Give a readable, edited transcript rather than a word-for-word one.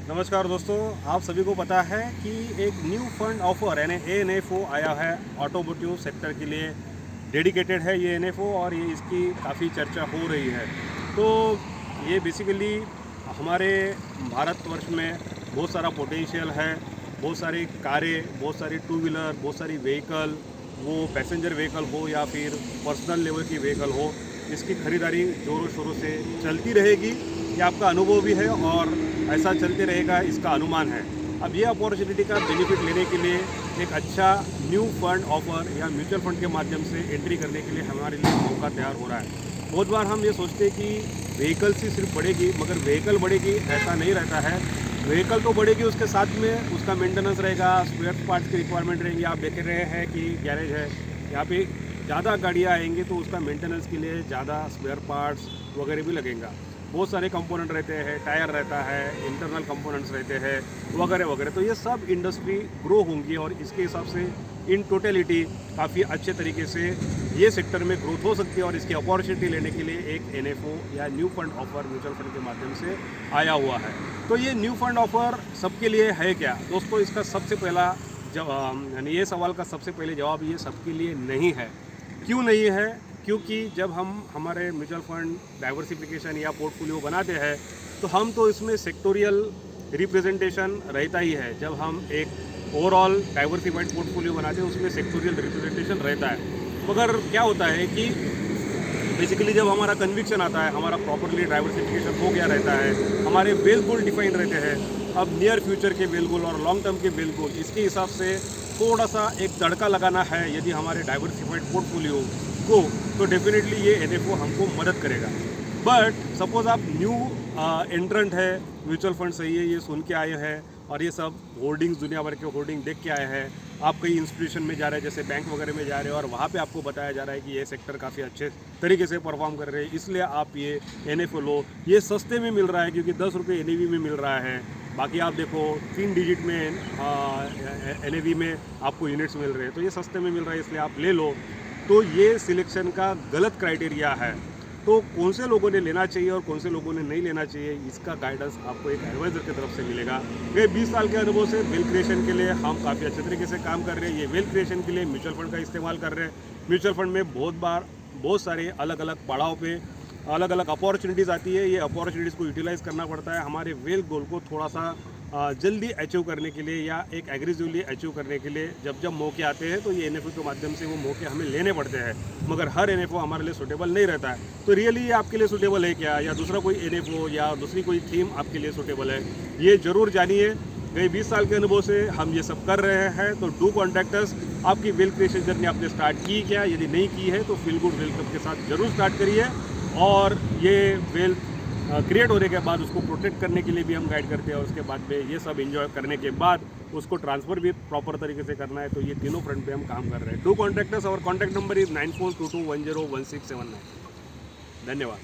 नमस्कार दोस्तों, आप सभी को पता है कि एक न्यू फंड ऑफर यानी एएनएफओ आया है ऑटोमोटिव सेक्टर के लिए। डेडिकेटेड है ये एएनएफओ और ये इसकी काफ़ी चर्चा हो रही है। तो ये बेसिकली हमारे भारतवर्ष में बहुत सारा पोटेंशियल है। बहुत सारी कारें, बहुत सारी टू व्हीलर, बहुत सारी व्हीकल, वो पैसेंजर व्हीकल हो या फिर पर्सनल लेवल की व्हीकल हो, इसकी खरीदारी ज़ोरों शोरों से चलती रहेगी। ये आपका अनुभव भी है और ऐसा चलते रहेगा, इसका अनुमान है। अब ये अपॉर्चुनिटी का बेनिफिट लेने के लिए एक अच्छा न्यू फंड ऑफर या म्यूचुअल फंड के माध्यम से एंट्री करने के लिए हमारे लिए मौका तैयार हो रहा है। बहुत बार हम ये सोचते हैं कि व्हीकल्स ही सिर्फ बढ़ेगी, मगर व्हीकल बढ़ेगी ऐसा नहीं रहता है। व्हीकल तो बढ़ेगी, उसके साथ में उसका मेंटेनेंस रहेगा, स्पेयर पार्ट्स की रिक्वायरमेंट रहेगी। आप देख रहे हैं कि गैरेज है, यहाँ पे ज़्यादा गाड़ियाँ आएंगी तो उसका मेंटेनेंस के लिए ज़्यादा स्पेयर पार्ट्स वगैरह भी लगेगा। बहुत सारे कंपोनेंट रहते हैं, टायर रहता है, इंटरनल कंपोनेंट्स रहते हैं वगैरह वगैरह। तो ये सब इंडस्ट्री ग्रो होंगी और इसके हिसाब से इन टोटलिटी काफ़ी अच्छे तरीके से ये सेक्टर में ग्रोथ हो सकती है। और इसकी अपॉर्चुनिटी लेने के लिए एक एनएफओ या new fund offer mutual fund के माध्यम से आया हुआ है। तो ये न्यू फंड ऑफर सबके लिए है क्या दोस्तों? इसका सबसे पहला यानी ये सवाल का सबसे पहले जवाब ये सबके लिए नहीं है। क्यों नहीं है? क्योंकि जब हम हमारे म्यूचुअल फंड डाइवर्सिफिकेशन या पोर्टफोलियो बनाते हैं तो हम तो इसमें सेक्टोरियल रिप्रेजेंटेशन रहता ही है। जब हम एक ओवरऑल डाइवर्सिफाइड पोर्टफोलियो बनाते हैं उसमें सेक्टोरियल रिप्रेजेंटेशन रहता है। मगर क्या होता है कि बेसिकली जब हमारा कन्विक्शन आता है, हमारा प्रॉपरली डाइवर्सिफिकेशन हो गया रहता है, हमारे वेल गोल डिफाइन रहते हैं। अब नियर फ्यूचर के वेल गोल और लॉन्ग टर्म के वेल गोल, इसके हिसाब से थोड़ा सा एक तड़का लगाना है यदि हमारे डाइवर्सिफाइड पोर्टफोलियो को, तो डेफिनेटली ये एनएफओ हमको मदद करेगा। बट सपोज़ आप न्यू एंट्रेंट है, म्यूचुअल फंड सही है, ये सुन के आए हैं और ये सब होर्डिंग्स, दुनिया भर के होर्डिंग देख के आए हैं। आप कई इंस्टीट्यूशन में जा रहे हैं, जैसे बैंक वगैरह में जा रहे हैं और वहाँ पे आपको बताया जा रहा है कि ये सेक्टर काफ़ी अच्छे तरीके से परफॉर्म कर रहे हैं, इसलिए आप ये एनएफओ लो। ये सस्ते में मिल रहा है क्योंकि 10 रुपये एनएवी में मिल रहा है। बाकी आप देखो 3 डिजिट में एनएवी में आपको यूनिट्स मिल रहे हैं, तो ये सस्ते में मिल रहा है इसलिए आप ले लो। तो ये सिलेक्शन का गलत क्राइटेरिया है। तो कौन से लोगों ने लेना चाहिए और कौन से लोगों ने नहीं लेना चाहिए, इसका गाइडेंस आपको एक एडवाइज़र की तरफ से मिलेगा। ये 20 साल के अनुभव से वेल्थ क्रिएशन के लिए हम काफ़ी अच्छे तरीके से काम कर रहे हैं। ये वेल्थ क्रिएशन के लिए म्यूचुअल फंड का इस्तेमाल कर रहे हैं। म्यूचुअल फंड में बहुत सारे अलग अलग पड़ाव पे अलग अलग अपॉर्चुनिटीज़ आती है। ये अपॉर्चुनिटीज़ को यूटिलाइज़ करना पड़ता है हमारे वेल्थ गोल को थोड़ा सा जल्दी अचीव करने के लिए या एक एग्रेसिवली अचीव करने के लिए। जब जब मौके आते हैं तो ये एनएफओ के माध्यम से वो मौके हमें लेने पड़ते हैं, मगर हर एनएफओ हमारे लिए सूटेबल नहीं रहता है। तो रियली ये आपके लिए सूटेबल है क्या, या दूसरा कोई एनएफओ या दूसरी कोई थीम आपके लिए सूटेबल है, ये ज़रूर जानिए। कई 20 साल के अनुभव से हम ये सब कर रहे हैं। तो डू कॉन्टैक्ट अस। आपकी वेल्थ क्रिएशन जर्नी आपने स्टार्ट की क्या? यदि नहीं की है तो फील गुड वेल्थ क्लब के साथ ज़रूर स्टार्ट करिए। और ये वेल्थ क्रिएट होने के बाद उसको प्रोटेक्ट करने के लिए भी हम गाइड करते हैं और उसके बाद में ये सब एंजॉय करने के बाद उसको ट्रांसफ़र भी प्रॉपर तरीके से करना है। तो ये तीनों फ्रंट पे हम काम कर रहे हैं। Do contact us. और कॉन्टैक्ट नंबर इज़ 9422101679। धन्यवाद।